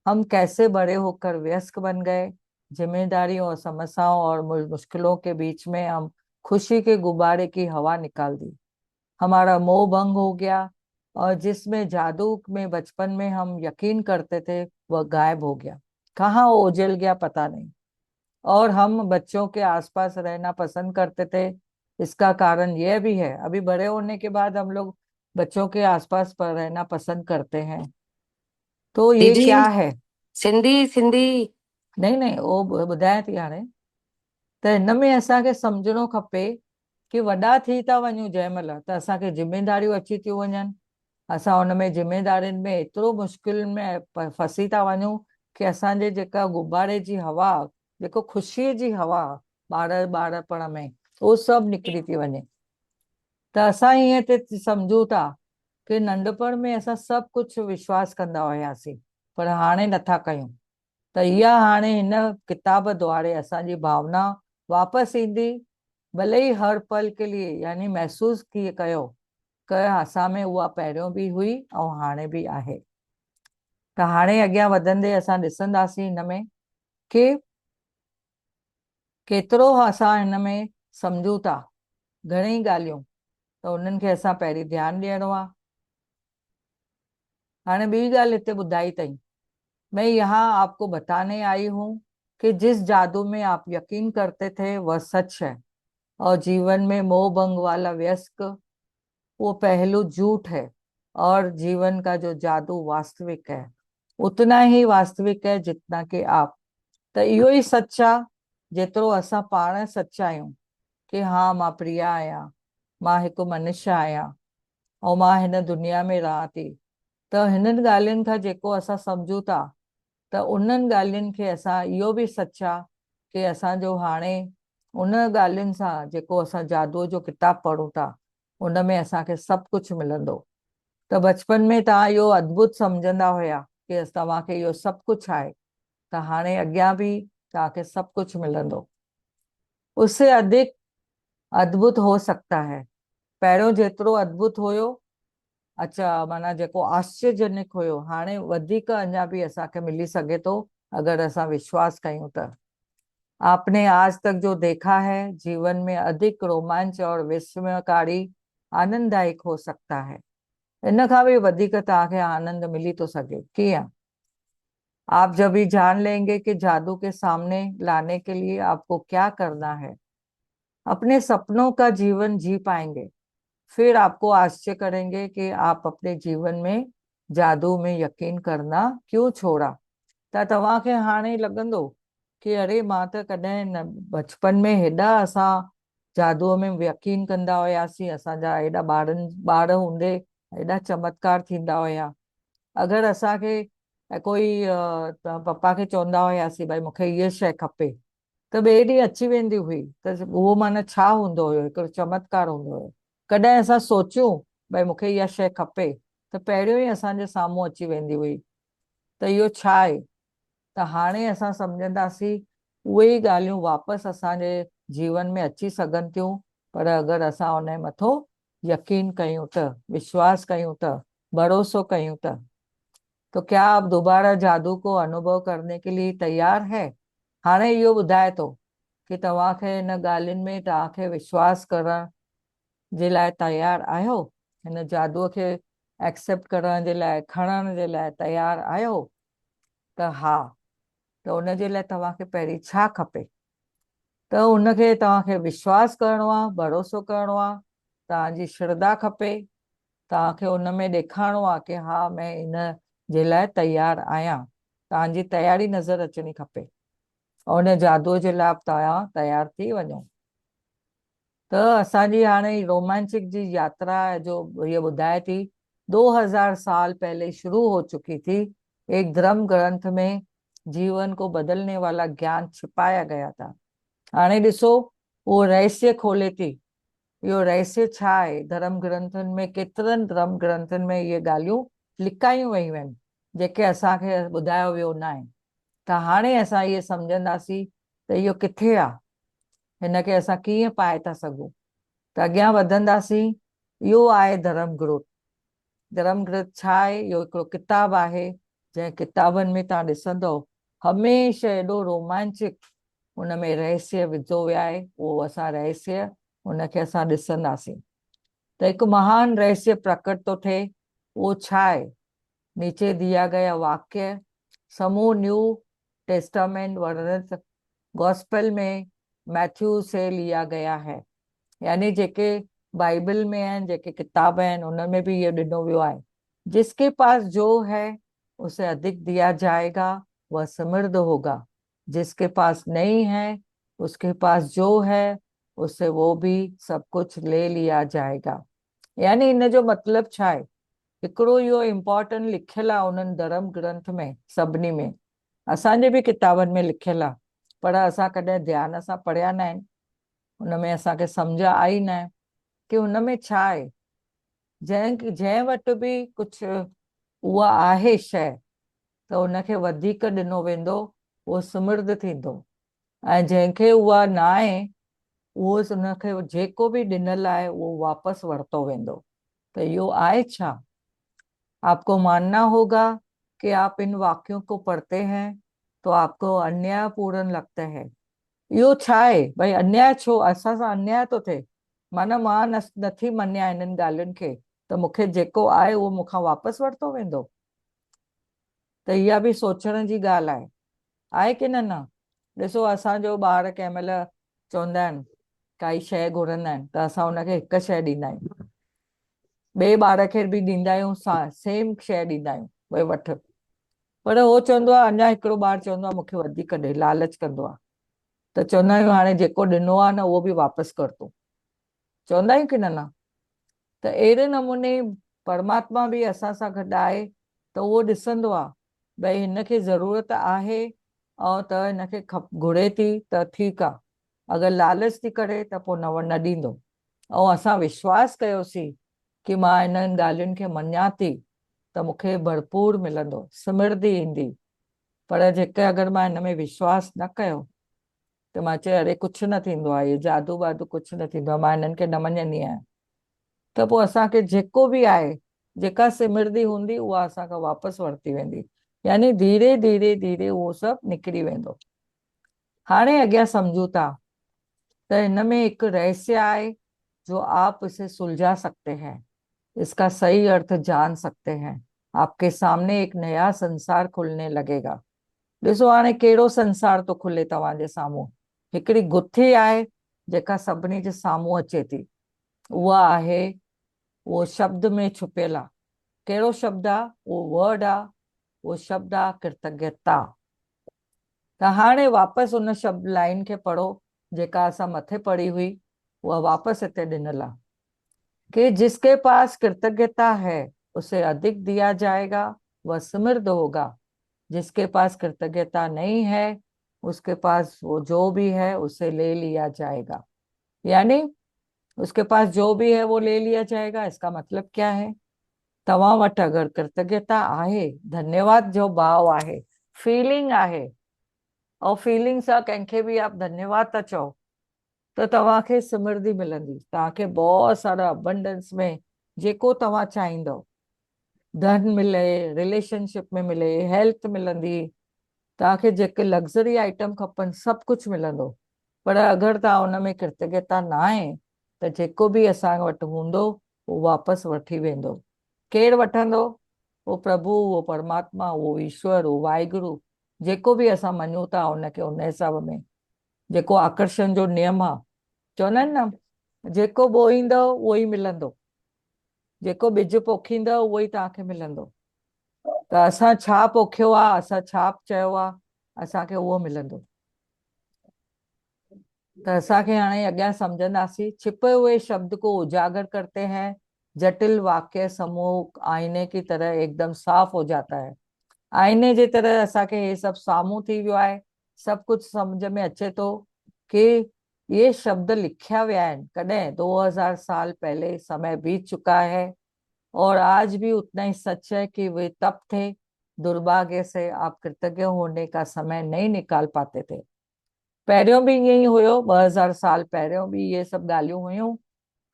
हम कैसे बड़े होकर व्यस्क बन गए, जिम्मेदारियों और समस्याओं और मुश्किलों के बीच में हम खुशी के गुब्बारे की हवा निकाल दी। हमारा मोह भंग हो गया और जिसमें जादू में बचपन में हम यकीन करते थे वह गायब हो गया, कहाँ वो उजल गया पता नहीं। और हम बच्चों के आसपास रहना पसंद करते थे। इसका कारण यह भी है, अभी बड़े होने के बाद हम लोग बच्चों के आसपास पर रहना पसंद करते हैं। तो ये दीदी क्या है। सिंधी सिंधी नहीं नहीं वो ॿुधायां थी हाणे। त हिन में असांखे सम्झणो खपे कि वॾा थी था वञूं जंहिं महिल त असांखे ज़िमेदारियूं अची थियूं वञनि। असां हुन में ज़िमेदारियुनि में एतिरो मुश्किल में फसी था वञूं कि असांजे जेका गुब्बारे जी हवा, जेको ख़ुशीअ जी हवा ॿारपण में उहो सभु निकिरी थी वञे। त असां ईअं ते सम्झूं था कि नंढपण में असां सभु कुझु विश्वास कंदा हुयासीं, पर हाणे नथा कयूं। त इहा हाणे हिन किताब द्वारे असांजी भावना वापसि ईंदी, भले ही हर पल के लिए, यानी महसूस कीअं कयो क असां में उहा पहिरियों बि हुई ऐं हाणे बि आहे। त हाणे अॻियां वधंदे असां ॾिसंदासीं हिन में कि केतिरो असां हिन में सम्झूं था, घणेई ॻाल्हियूं, त उन्हनि खे असां पहिरीं ध्यानु ॾियणो आहे। हाणे ॿी ॻाल्हि हिते ॿुधाई अथई, मैं यहाँ आपको बताने आई हूँ कि जिस जादू में आप यकीन करते थे वह सच है, और जीवन में मोह भंग वाला व्यस्क वो पहलू झूठ है, और जीवन का जो जादू वास्तविक है उतना ही वास्तविक है जितना कि आप। त इहो ई सच आहे जेतिरो असां पाण सच आहियूं कि हा मां प्रिया आहियां, मां हिकु मनुष्य आहियां ऐं मां हिन दुनिया में रहां थी। त हिननि ॻाल्हियुनि खां जेको असां सम्झूं था, त उन्हनि ॻाल्हियुनि खे असां इहो बि सच आहे कि असांजो हाणे उन ॻाल्हियुनि सां जेको असां जादूअ जो किताबु पढ़ूं था उन में असांखे सभु कुझु मिलंदो। त बचपन में तव्हां इहो अद्भुत सम्झंदा हुया कि तव्हांखे इहो सभु कुझु आहे, त हाणे अॻियां बि तव्हांखे सभु कुझु मिलंदो। उससे अधिक अद्भुत हो सकता है। पहिरियों जेतिरो अद्भुत हुयो, अच्छा माना जेको आश्चर्यजनक हुयो, हाणे वधीक अञा बि असांखे मिली सघे थो अगरि असां विश्वास कयूं त। आपने आज तक जो देखा है जीवन में अधिक रोमांच और विस्मयकारी आनंददायक हो सकता है। इन खां बि वधीक तव्हांखे आनंद मिली थो सघे। कीअं? आप जब भी जान लेंगे कि जादू के सामने लाने के लिए आपको क्या करना है, अपने सपनों का जीवन जी पाएंगे, फिर आपको आश्चर्य करेंगे कि आप अपने जीवन में जादू में यकीन करना क्यों छोड़ा। त तव्हांखे हाणे लॻंदो कि अरे मां त कॾहिं न, बचपन में हेॾा असां जादूअ में यकीन कंदा हुयासीं, असांजा हेॾा ॿार हूंदे हेॾा चमत्कार थींदा हुया। अगरि असांखे कोई पप्पा खे चवंदा हुयासीं भई मूंखे हीअ शइ खपे, त ॿिए ॾींहुं अची वेंदी हुई। त उहो माना छा हूंदो हुयो, हिकिड़ो चमत्कार हूंदो हुयो। कॾहिं असां सोचियूं भई मूंखे इहा शइ खपे त पहिरियों ई असांजे साम्हूं अची वेंदी हुई। त इहो छा आहे? त हाणे असां सम्झंदासीं उहे ई ॻाल्हियूं वापसि असांजे जीवन में अची सघनि थियूं, पर अगरि असां उन जे मथो यकीन कयूं त, विश्वास कयूं त, भरोसो कयूं त। तो क्या आप दोबारा जादू को अनुभव करने के लिए तैयार है? हाणे इहो ॿुधाए थो कि तव्हांखे हिन ॻाल्हियुनि में तव्हांखे विश्वास करण जे लाइ तैयार आहियो, हिन जादूअ खे एक्सेप्ट करण जे लाइ, खणण जे लाइ तैयार आहियो? त हा, त उनजे लाइ तव्हांखे पहिरीं छा खपे? त उनखे तव्हांखे विश्वास करिणो आहे, भरोसो करिणो आहे, तव्हांजी श्रद्धा खपे, तव्हांखे उन में ॾेखारिणो आहे कि हा मैं इन जे लाइ तैयार आहियां। तव्हांजी तयारी नज़र अचणी खपे ऐं उन जादूअ जे लाइ तव्हां तयार थी वञो। त असांजी हाणे रोमांचिक जी यात्रा जो ये ॿुधाए थी 2000 साल पहले शुरू हो चुकी थी। एक धर्म ग्रंथ में जीवन को बदलने वाला ज्ञान छिपाया गया था। हाणे ॾिसो उहो रहस्य खोले थी। इहो रहस्य छा आहे? धर्म ग्रंथनि में, केतिरनि धर्म ग्रंथनि में इहे ॻाल्हियूं लिकायूं वयूं आहिनि जेके असांखे ॿुधायो वियो न आहे। त हाणे असां इहे सम्झंदासीं त इहो किथे आहे, हिनखे असां कीअं पाए था सघूं। त अॻियां वधंदासीं। इहो आहे धर्म ग्रंथ। धर्म ग्रंथ छा आहे? इहो हिकिड़ो किताबु आहे जंहिं किताबनि में तव्हां ॾिसंदव हमेशह एॾो रोमांचिक उन में रहस्य विधो वियो आहे। उहो असां रहस्य उनखे असां ॾिसंदासीं त हिकु महान रहस्य प्रकट थो थिए। उहो छा आहे? नीचे दिया गया वाक्य समूह न्यू टेस्टामेंट वर्णित गॉस्पेल में मैथ्यू से लिया गया है। यानी जेके बाइबल में आहिनि, जेके किताब आहिनि, उन में बि इहो ॾिनो वियो आहे, जिसके पास जो है उसे अधिक दिया जाएगा, वह समृद्ध होगा। जिसके पास नहीं है, उसके पास जो है उससे वो भी सब कुछ ले लिया जाएगा। यानी इन जो मतिलबु छा आहे? हिकिड़ो इहो इम्पोर्टेंट लिखियलु आहे उन्हनि धर्म ग्रंथ में, सभिनी में, असांजे बि किताबनि में लिखियलु आहे, पर असां कॾहिं ध्यान सां पढ़िया न आहिनि। उन में असांखे सम्झ आई न आहे कि उन में छा आहे। जंहिं वटि बि कुझु उहा आहे शइ, त उनखे वधीक ॾिनो वेंदो उहो समृद्ध थींदो। ऐं जंहिंखे उहा न आहे उहो उनखे जेको बि ॾिनल आहे उहो वापसि वरितो वेंदो। तो यो आए छा? आपको मानना होगा कि आप इन वाक्यों को पढ़ते हैं तो आपको अन्यायपूर्ण लगता है। यो छा आहे भाई, अन्याय छो? असां सां अन्याय तो थिए। माना मां नथी मञिया इन्हनि ॻाल्हियुनि खे, त मूंखे जेको आहे उहो मूंखां वापसि वरितो वेंदो। त इहा बि सोचण जी ॻाल्हि आहे की न? न ॾिसो, असांजो ॿार कंहिं महिल चवंदा आहिनि काई शइ घुरंदा आहिनि त असां हुनखे हिकु शइ ॾींदा आहियूं, ॿिए ॿार खे बि ॾींदा आहियूं, सेम शइ ॾींदा आहियूं, भई वठि। पर उहो चवंदो आहे, अञा हिकिड़ो ॿार चवंदो आहे मूंखे वधीक ॾे, लालच कंदो आहे। त चवंदा आहियूं हाणे जेको ॾिनो आहे न उहो बि वापसि कर तूं। चवंदा आहियूं की न? न त अहिड़े नमूने परमात्मा बि असां सां गॾु आहे, त उहो ॾिसंदो आहे भई हिनखे ज़रूरत आहे ऐं त हिनखे घुरे थी त ठीकु आहे, अगरि लालच थी करे त पोइ न ॾींदो। ऐं असां विश्वास कयोसीं कि मां इन्हनि ॻाल्हियुनि खे मञां थी त मूंखे भरपूर मिलंदो, समृद्धि ईंदी। पर जेके अगरि मां हिन में विश्वास न कयो त मां चयो अरे कुझु न थींदो आहे, इहो जादू वादू कुझु न थींदो आहे, मां हिननि खे न मञंदी आहियां, त पोइ असांखे जेको बि आहे, जेका समृद्धि हूंदी उहा असांखां वापसि वरिती वेंदी। यानी धीरे धीरे धीरे उहो सभु निकिरी वेंदो। हाणे अॻियां सम्झूं था त हिन में हिकु रहस्य आहे जो आप इसे सुलझा सकते हैं, इसका सही अर्थ जान सकते हैं, आपके सामने एक नया संसार खुलने लगेगा। ॾिसो हाणे कहिड़ो संसार थो खुले तव्हांजे साम्हूं। हिकिड़ी गुथी आहे जेका सभिनी जे साम्हूं अचे थी, उहा आहे, उहो शब्द में छुपियल आहे। कहिड़ो शब्द आहे? उहो वर्ड आहे, उहो शब्द आहे कृतज्ञता। त हाणे वापसि उन शब्द लाइन खे पढ़ो जेका असां मथे पढ़ी हुई, उहा वापसि हिते ॾिनल आहे कि जिसके पास कृतज्ञता है उसे अधिक दिया जाएगा, वह समृद्ध होगा। जिसके पास कृतज्ञता नहीं है उसके पास वो जो भी है उसे ले लिया जाएगा। यानी उसके पास जो भी है वो ले लिया जाएगा। इसका मतलब क्या है? तव्हां वटि अगरि कृतज्ञता आहे, धन्यवाद जो भाव आहे, फीलिंग आहे, और फीलिंग सां कंहिंखे बि आप धन्यवाद था चओ त तव्हांखे समृद्धि मिलंदी। तव्हांखे बहुत सारा अबंडेंस में जेको तव्हां चाहींदव, धन मिले, रिलेशनशिप में मिले, हेल्थ मिलंदी, तव्हांखे जेके लग्ज़री आइटम खपनि सभु कुझु मिलंदो। पर अगरि तव्हां हुन में कृतज्ञता न आहे त जेको बि असां वटि हूंदो उहो वापसि वठी वेंदो। केरु वठंदो? उहो प्रभु, उहो परमात्मा, उहो ईश्वर, उहो वाहिगुरु, जेको बि असां मञूं था उनखे उन हिसाब में, जेको आकर्षण जो नियम आहे। चवंदा आहिनि न, जेको बोईंदव उहो ई मिलंदो, जेको ॿिज पोखींदव उहो ई तव्हांखे मिलंदो। त असां छा पोखियो आहे, असां छा चयो आहे, असांखे उहो मिलंदो। त असांखे हाणे अॻियां सम्झंदासीं। छिपे हुए शब्द को उजागर करते हैं, जटिल वाक्य समूह आईने की तरह एकदम साफ हो जाता है। आईने जे तरह असांखे हे सभु साम्हूं थी वियो आहे, सभु कुझु सम्झ में अचे थो कि ये शब्द लिखिया विया आहिनि कॾहिं 2000 साल पहले, समय बीत चुका है और आज भी उतना ही सच है कि वे तब थे, दुर्भाग्य से आप कृतज्ञ होने का समय नहीं निकाल पाते थे। पहिरियों बि ईअं ई हुयो, 2000 साल पहिरियों बि इहे सभु ॻाल्हियूं हुयूं,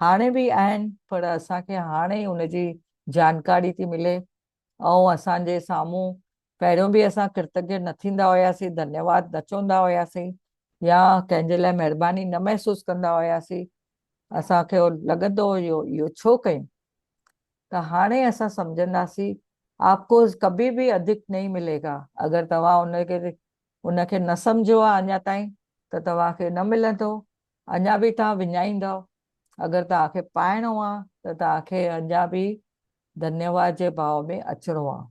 हाणे बि आहिनि, पर असांखे हाणे ई उनजी जानकारी थी मिले। ऐं असांजे साम्हूं पहिरियों बि असां कृतज्ञ न थींदा हुआसीं, धन्यवाद न चवंदा हुआसीं, या कंहिंजे लाइ महिरबानी न महसूसु कंदा हुआसीं, असांखे लॻंदो हुयो इहो छो कयूं। त हाणे असां सम्झंदासीं आपको कभी भी अधिक नहीं मिलेगा। अगरि तव्हां उनखे न सम्झो आहे अञा ताईं त तव्हांखे न मिलंदो, अञा बि तव्हां विञाईंदव। अगरि तव्हांखे पाइणो आहे त तव्हांखे अञा बि धन्यवाद जे भाव में अचिणो आहे,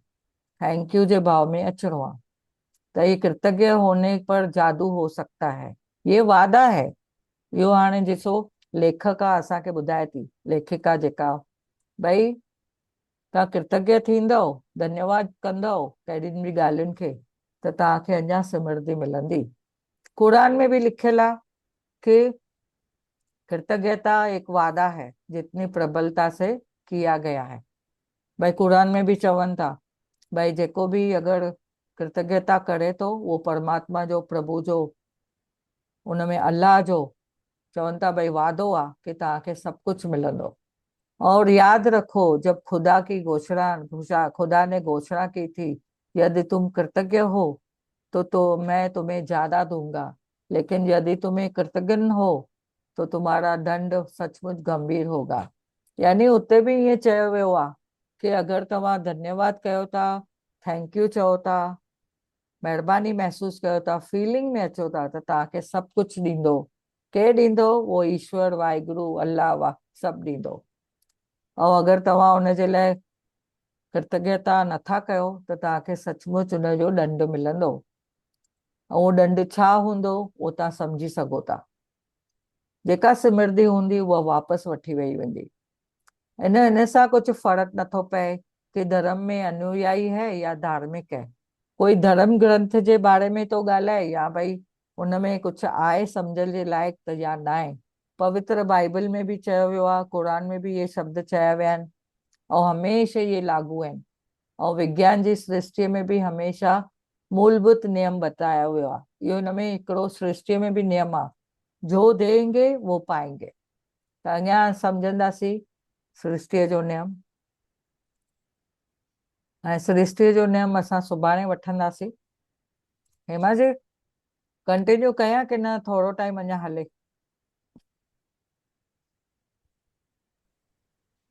थैंक यू जे भाव में अचिणो आहे। त ये कृतज्ञ होने पर जादू हो सकता है, ये वादा है। इहो हाणे ॾिसो, लेखिका असांखे ॿुधाए थी, लेखिका जेका, भई तव्हां कृतज्ञ थींदव, धन्यवाद कंदव कहिड़ियुनि बि ॻाल्हियुनि खे, त तव्हांखे अञा समृद्धि मिलंदी। कुरान में भी लिखियल आहे कि कृतज्ञता एक वादा है जितनी प्रबलता से किया गया है। भाई कुरान में भी चवनि था, भाई जेको बि अगरि कृतज्ञता करे थो उहो परमात्मा जो, प्रभु जो, उनमें अल्लाह जो चवनि था भई वादो आहे कि तव्हांखे सभु कुछ मिलंदो। और याद रखो, जब खुदा ने घोषणा की थी, यदि तुम कृतज्ञ हो तो मैं तुम्हें ज्यादा दूंगा, लेकिन यदि तुम्हें कृतज्ञ हो तो तुम्हारा दंड सचमुच गंभीर होगा। यानी उते भी ये चयो वियो आहे कि अगर तव्हां धन्यवाद कयो था, थैंक यू चओ था, महिरबानी महसूस कयो था, फीलिंग में अचो था, त तव्हांखे सभु कुझु ॾींदो। केरु ॾींदो? वो ईश्वर, वाहिगुरु, अल्लाह, वाह, सभु ॾींदो। ऐं अगरि तव्हां हुनजे लाइ कृतज्ञता नथा कयो त तव्हांखे सचमुच हुनजो दंड मिलंदो। ऐं उहो दंड छा हूंदो उहो तव्हां सम्झी सघो था। जेका सिमरदी हूंदी उहा वापसि वठी वई वेंदी। इन सां कुझु फर्क नथो पए कि धर्म में अनुयायी है या धार्मिक है। कोई धर्म ग्रंथ जे बारे में तो ॻाल्हाए या भई उनमें कुझु आहे सम्झण जे लाइक़ त या न आहे। पवित्र बाइबल में भी चयो वियो आहे, क़ुरान में भी ये शब्द चया विया आहिनि और हमेशा ये लागू आहिनि। और विज्ञान जी सृष्टि में भी हमेशा मूलभूत नियम बताया वियो आहे। इहो हिन में हिकिड़ो सृष्टि में भी नियम आहे, जो देंगे वो पाएंगे। त अञा सम्झंदासीं सृष्टि जो नियम। ऐं सृष्टि जो नियम असां सुभाणे वठंदासीं। हेमा जी कंटिन्यू कयां कि न, थोरो टाइम अञा हले?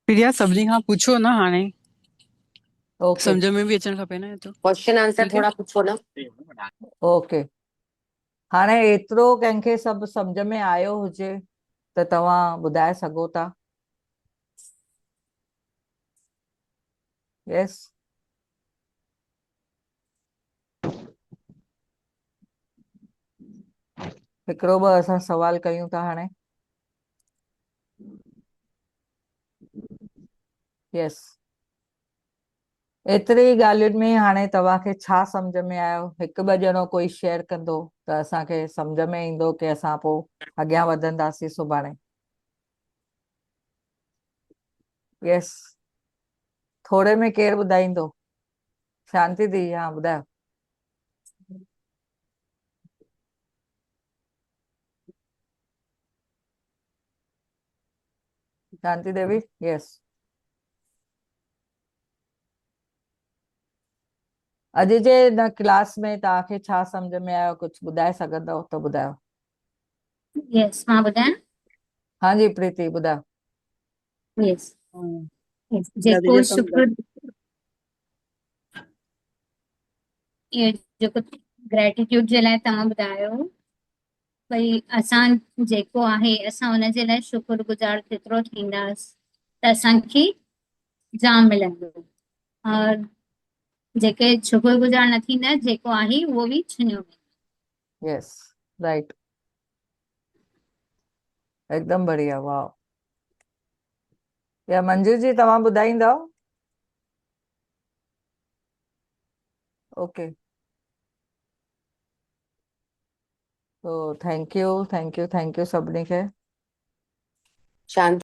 प्रिया सभिनी खां पुछो न हाणे, ओके सम्झ में बि अचणु खपे न हे तो। क्वेश्चन आंसर ठीक है? थोड़ा पूछो ना। ओके, हाणे एतिरो कंहिंखे सभु सम्झ में आयो हुजे त तव्हां ॿुधाए सघो था। यस, हिकिड़ो ॿ असां सवाल कयूं था हाणे। यस, एतिरी ॻाल्हियुनि में हाणे तव्हांखे छा सम्झ में आयो? हिकु ॿ ॼणो कोई शेयर कंदो त असांखे सम्झ में ईंदो कि असां पोइ अॻियां वधंदासीं सुभाणे। यस, थोरे में केरु ॿुधाईंदो? शांति दी, हाँ ॿुधायो। शांति देवी, यस। अॼु जे हिन क्लास में तव्हांखे छा सम्झ में आयो, कुझु ॿुधाए सघंदव त ॿुधायो। यस मां ॿुधायां। हाँ जी प्रीति, ॿुधायो। यस हाँ, जेको दादी शुक्र, इहो जेको ग्रेटिट्यूड जे लाइ तव्हां ॿुधायो, भई असां जेको आहे असां हुनजे लाइ शुक्रगुज़ार जेतिरो थींदासीं त असांखे जाम मिलंदो। और जेके शुक्रगुज़ार न थींदा, जेको आहे उहो बि छीनियो वेंदो। यस, राइट, एकदम बढ़िया, वाह। या मंजू जी तव्हां ॿुधाईंदव? ओके, तो थैंक यू सभिनी खे। शांति